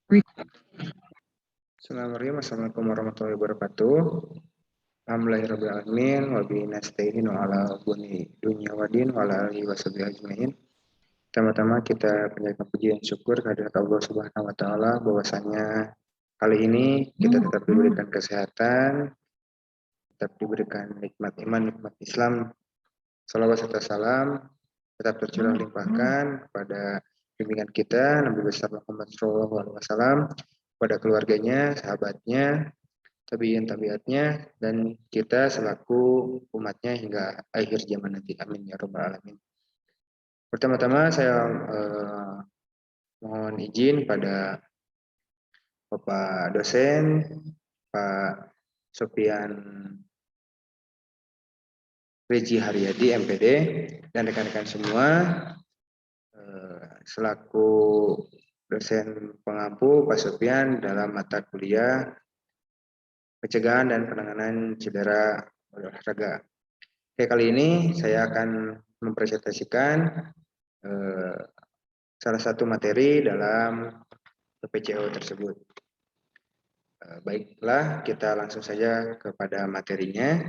Bismillahirrahmanirrahim. Assalamualaikum warahmatullahi wabarakatuh. Alhamdulillahirrahmanirrahim. Wabillahi nasta'in wa ala buni dunya wadin wa ala alihi washabihi ajmain. Pertama-tama kita panjatkan puji dan syukur kehadirat Allah Subhanahu wa taala bahwasanya kali ini kita tetap diberikan kesehatan, tetap diberikan nikmat iman, nikmat Islam. Salawat serta salam tetap tercurah limpahkan kepada bimbingan kita Nabi besar Muhammad SAW, kepada keluarganya, sahabatnya, tabiatnya, dan kita selaku umatnya hingga akhir zaman nanti. Amin ya rabbal alamin. Pertama-tama saya mohon izin pada Bapak dosen, Pak Sofian Reji Haryadi MPD, dan rekan-rekan semua selaku dosen pengampu Pak Sofian dalam mata kuliah pencegahan dan penanganan cedera olahraga. Oke, kali ini saya akan mempresentasikan salah satu materi dalam PPCO tersebut. Baiklah, kita langsung saja kepada materinya.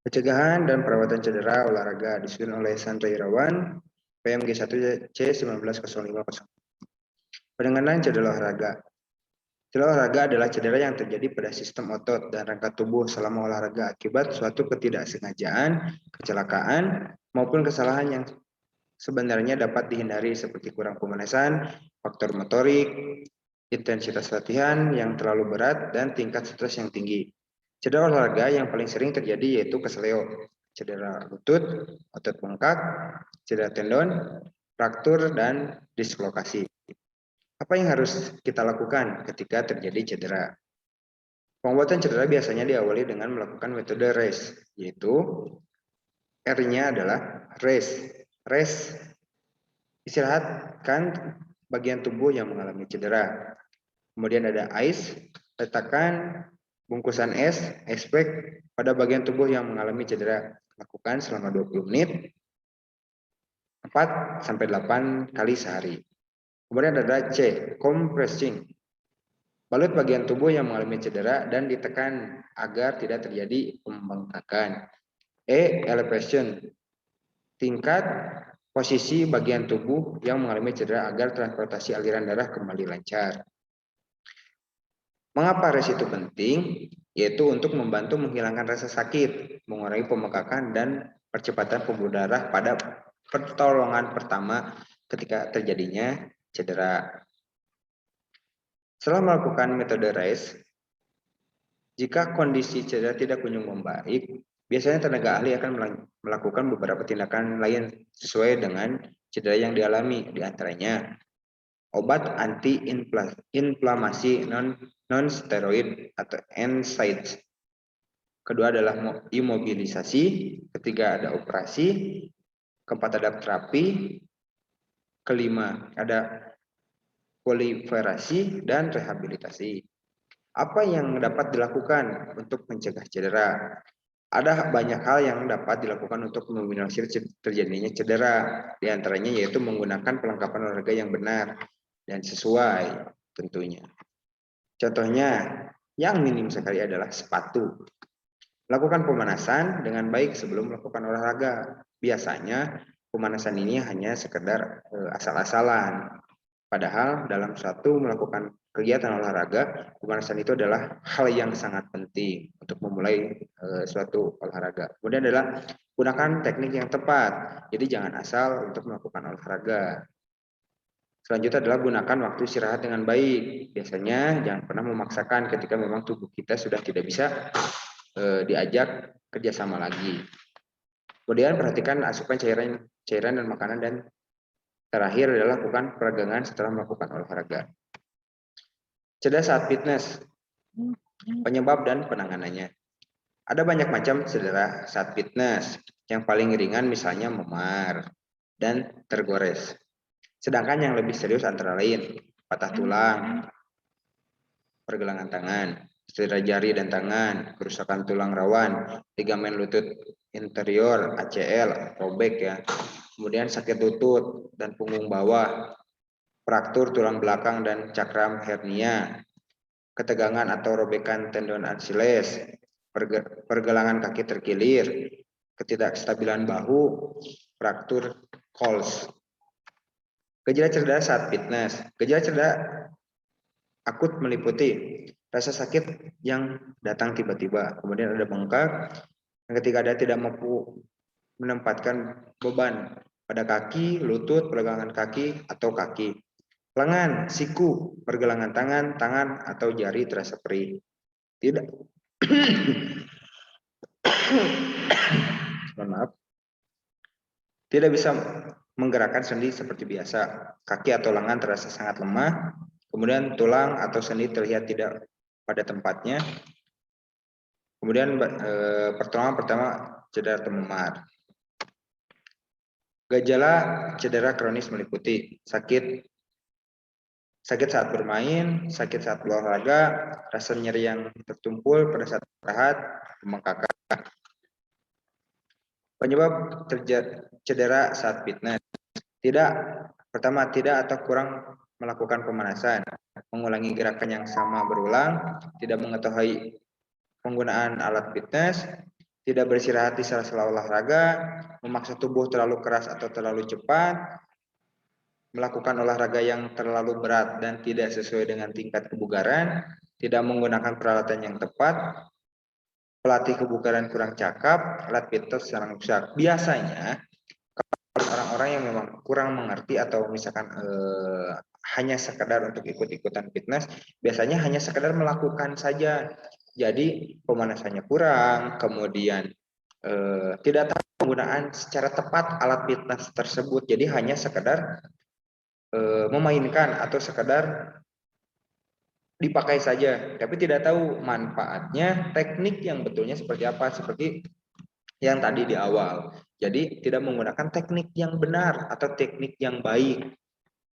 Pencegahan dan perawatan cedera olahraga disusun oleh Sandra Irawan, PMG 1C 1905. Penanganan cedera olahraga. Cedera olahraga adalah cedera yang terjadi pada sistem otot dan rangka tubuh selama olahraga akibat suatu ketidaksengajaan, kecelakaan, maupun kesalahan yang sebenarnya dapat dihindari seperti kurang pemanasan, faktor motorik, intensitas latihan yang terlalu berat, dan tingkat stres yang tinggi. Cedera olahraga yang paling sering terjadi yaitu keseleo, cedera lutut, otot bengkak, cedera tendon, fraktur, dan dislokasi. Apa yang harus kita lakukan ketika terjadi cedera? Pengobatan cedera biasanya diawali dengan melakukan metode REST, yaitu R-nya adalah rest. Rest, istirahatkan bagian tubuh yang mengalami cedera. Kemudian ada ice, letakkan bungkusan es, ice pack pada bagian tubuh yang mengalami cedera. Lakukan selama 20 menit, 4-8 kali sehari. Kemudian ada C, compressing. Balut bagian tubuh yang mengalami cedera dan ditekan agar tidak terjadi pembengkakan. E, elevation. Tingkat posisi bagian tubuh yang mengalami cedera agar transportasi aliran darah kembali lancar. Mengapa rest itu penting? Yaitu untuk membantu menghilangkan rasa sakit, mengurangi pembengkakan, dan percepatan pembuluh darah pada pertolongan pertama ketika terjadinya cedera. Setelah melakukan metode rest, jika kondisi cedera tidak kunjung membaik, biasanya tenaga ahli akan melakukan beberapa tindakan lain sesuai dengan cedera yang dialami, diantaranya obat anti-inflamasi non-steroid atau NSAIDs. Kedua adalah imobilisasi, ketiga ada operasi, keempat ada terapi, kelima ada proliferasi dan rehabilitasi. Apa yang dapat dilakukan untuk mencegah cedera? Ada banyak hal yang dapat dilakukan untuk meminimalisir terjadinya cedera, di antaranya yaitu menggunakan perlengkapan olahraga yang benar dan sesuai tentunya. Contohnya, yang minim sekali adalah sepatu. Lakukan pemanasan dengan baik sebelum melakukan olahraga. Biasanya pemanasan ini hanya sekedar asal-asalan. Padahal dalam suatu melakukan kegiatan olahraga, pemanasan itu adalah hal yang sangat penting untuk memulai suatu olahraga. Kemudian adalah gunakan teknik yang tepat. Jadi jangan asal untuk melakukan olahraga. Selanjutnya adalah gunakan waktu istirahat dengan baik. Biasanya jangan pernah memaksakan ketika memang tubuh kita sudah tidak bisa diajak kerjasama lagi. Kemudian perhatikan asupan cairan dan makanan, dan terakhir adalah lakukan peregangan setelah melakukan olahraga. Cedera saat fitness, penyebab dan penanganannya. Ada banyak macam cedera saat fitness. Yang paling ringan misalnya memar dan tergores. Sedangkan yang lebih serius antara lain patah tulang, pergelangan tangan, cedera jari dan tangan, kerusakan tulang rawan, ligamen lutut interior, ACL, robek ya. Kemudian sakit lutut dan punggung bawah, fraktur tulang belakang dan cakram hernia, ketegangan atau robekan tendon Achilles, pergelangan kaki terkilir, ketidakstabilan bahu, fraktur Colles. Gejala cedera saat fitness. Gejala cedera akut meliputi rasa sakit yang datang tiba-tiba, kemudian ada bengkak, yang ketiga ada tidak mampu menempatkan beban pada kaki, lutut, pergelangan kaki, atau kaki. Lengan, siku, pergelangan tangan atau jari terasa perih. Tidak. Maaf. Tidak bisa menggerakkan sendi seperti biasa. Kaki atau lengan terasa sangat lemah. Kemudian tulang atau sendi terlihat tidak pada tempatnya. Kemudian pertolongan pertama cedera atau memar. Gejala cedera kronis meliputi sakit saat bermain, sakit saat berolahraga, rasa nyeri yang tertumpul pada saat istirahat, pembengkakan. Penyebab cedera saat fitness. Pertama, tidak atau kurang melakukan pemanasan, mengulangi gerakan yang sama berulang, tidak mengetahui penggunaan alat fitness, tidak beristirahat di sela-sela olahraga, memaksa tubuh terlalu keras atau terlalu cepat, melakukan olahraga yang terlalu berat dan tidak sesuai dengan tingkat kebugaran, tidak menggunakan peralatan yang tepat, pelatih kebugaran kurang cakap, alat fitness yang rusak. Biasanya orang-orang yang memang kurang mengerti atau misalkan hanya sekedar untuk ikut-ikutan fitness, biasanya hanya sekedar melakukan saja. Jadi pemanasannya kurang, kemudian tidak tahu penggunaan secara tepat alat fitness tersebut. Jadi hanya sekedar memainkan atau sekedar dipakai saja, tapi tidak tahu manfaatnya, teknik yang betulnya seperti apa, seperti yang tadi di awal. Jadi tidak menggunakan teknik yang benar atau teknik yang baik.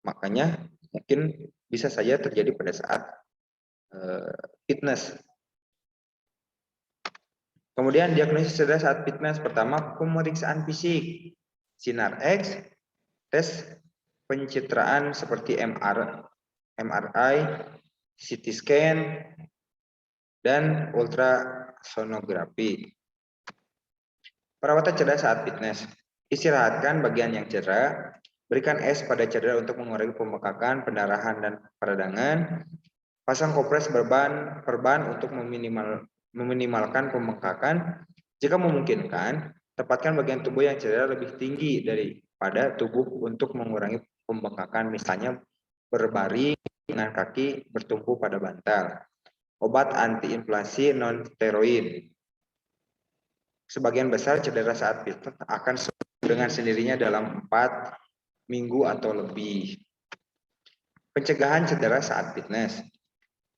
Makanya mungkin bisa saja terjadi pada saat fitness. Kemudian diagnosis cedera saat fitness, pertama pemeriksaan fisik, sinar X, tes pencitraan seperti MRI, CT scan, dan ultrasonografi. Perawatan cedera saat fitness. Istirahatkan bagian yang cedera, berikan es pada cedera untuk mengurangi pembengkakan, pendarahan, dan peradangan. Pasang kompres perban untuk meminimalkan pembengkakan. Jika memungkinkan, tempatkan bagian tubuh yang cedera lebih tinggi daripada tubuh untuk mengurangi pembengkakan, misalnya berbaring dengan kaki bertumpu pada bantal. Obat antiinflamasi non-steroid. Sebagian besar cedera saat fitness akan sembuh dengan sendirinya dalam 4 minggu atau lebih. Pencegahan cedera saat fitness.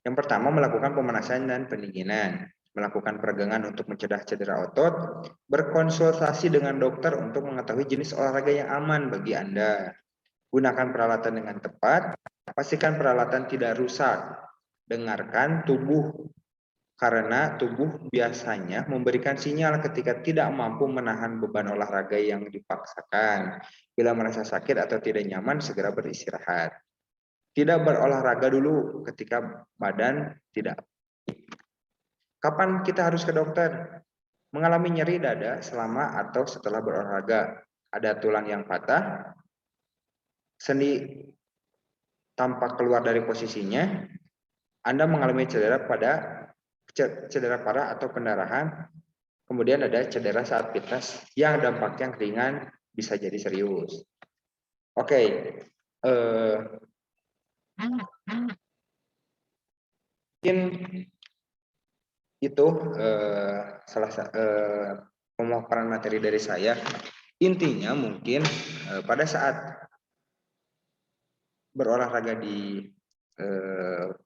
Yang pertama, melakukan pemanasan dan pendinginan, melakukan peregangan untuk mencegah cedera otot, berkonsultasi dengan dokter untuk mengetahui jenis olahraga yang aman bagi Anda. Gunakan peralatan dengan tepat, pastikan peralatan tidak rusak. Dengarkan tubuh, karena tubuh biasanya memberikan sinyal ketika tidak mampu menahan beban olahraga yang dipaksakan. Bila merasa sakit atau tidak nyaman, segera beristirahat. Tidak berolahraga dulu ketika badan tidak. Kapan kita harus ke dokter? Mengalami nyeri dada selama atau setelah berolahraga. Ada tulang yang patah, sendi tampak keluar dari posisinya, Anda mengalami cedera parah atau pendarahan, kemudian ada cedera saat fitness yang dampaknya ringan bisa jadi serius. Oke, mungkin itu salah pemaparan materi dari saya. Intinya mungkin pada saat berolahraga di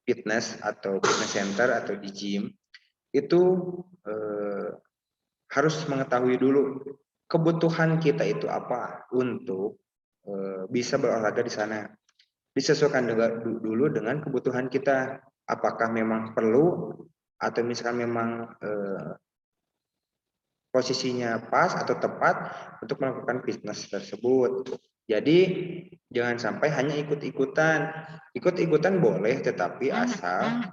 fitness atau fitness center atau di gym itu harus mengetahui dulu kebutuhan kita itu apa untuk bisa berolahraga di sana. Disesuaikan dulu dengan kebutuhan kita. Apakah memang perlu atau misalkan memang posisinya pas atau tepat untuk melakukan bisnis tersebut. Jadi jangan sampai hanya ikut-ikutan. Ikut-ikutan boleh, tetapi asal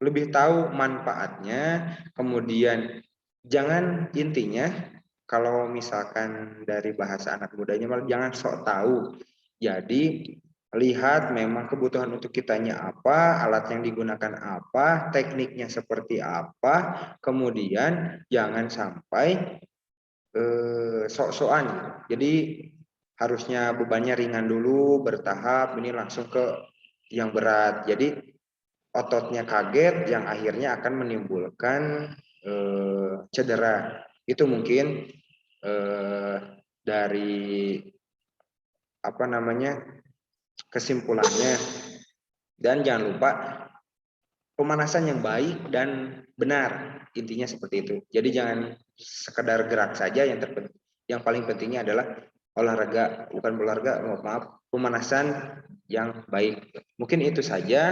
lebih tahu manfaatnya. Kemudian jangan, intinya kalau misalkan dari bahasa anak mudanya malah jangan sok tahu. Jadi lihat memang kebutuhan untuk kitanya apa, alat yang digunakan apa, tekniknya seperti apa, kemudian jangan sampai sok-sokan. Jadi harusnya bebannya ringan dulu, bertahap, ini langsung ke yang berat. Jadi ototnya kaget yang akhirnya akan menimbulkan cedera. Itu mungkin dari apa namanya kesimpulannya. Dan jangan lupa pemanasan yang baik dan benar, intinya seperti itu. Jadi jangan sekedar gerak saja, yang paling pentingnya adalah olahraga, bukan olahraga, maaf, pemanasan yang baik. Mungkin itu saja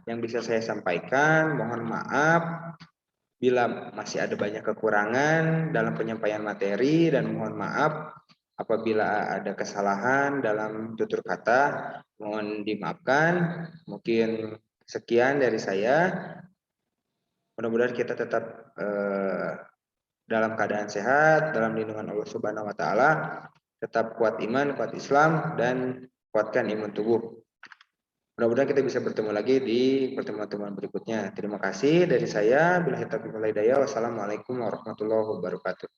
yang bisa saya sampaikan. Mohon maaf bila masih ada banyak kekurangan dalam penyampaian materi, dan mohon maaf apabila ada kesalahan dalam tutur kata, mohon dimaafkan. Mungkin sekian dari saya. Mudah-mudahan kita tetap dalam keadaan sehat, dalam lindungan Allah Subhanahu wa taala, tetap kuat iman, kuat Islam, dan kuatkan imun tubuh. Mudah-mudahan kita bisa bertemu lagi di pertemuan-pertemuan berikutnya. Terima kasih dari saya. Billahi taufiq wal hidayah. Wassalamualaikum warahmatullahi wabarakatuh.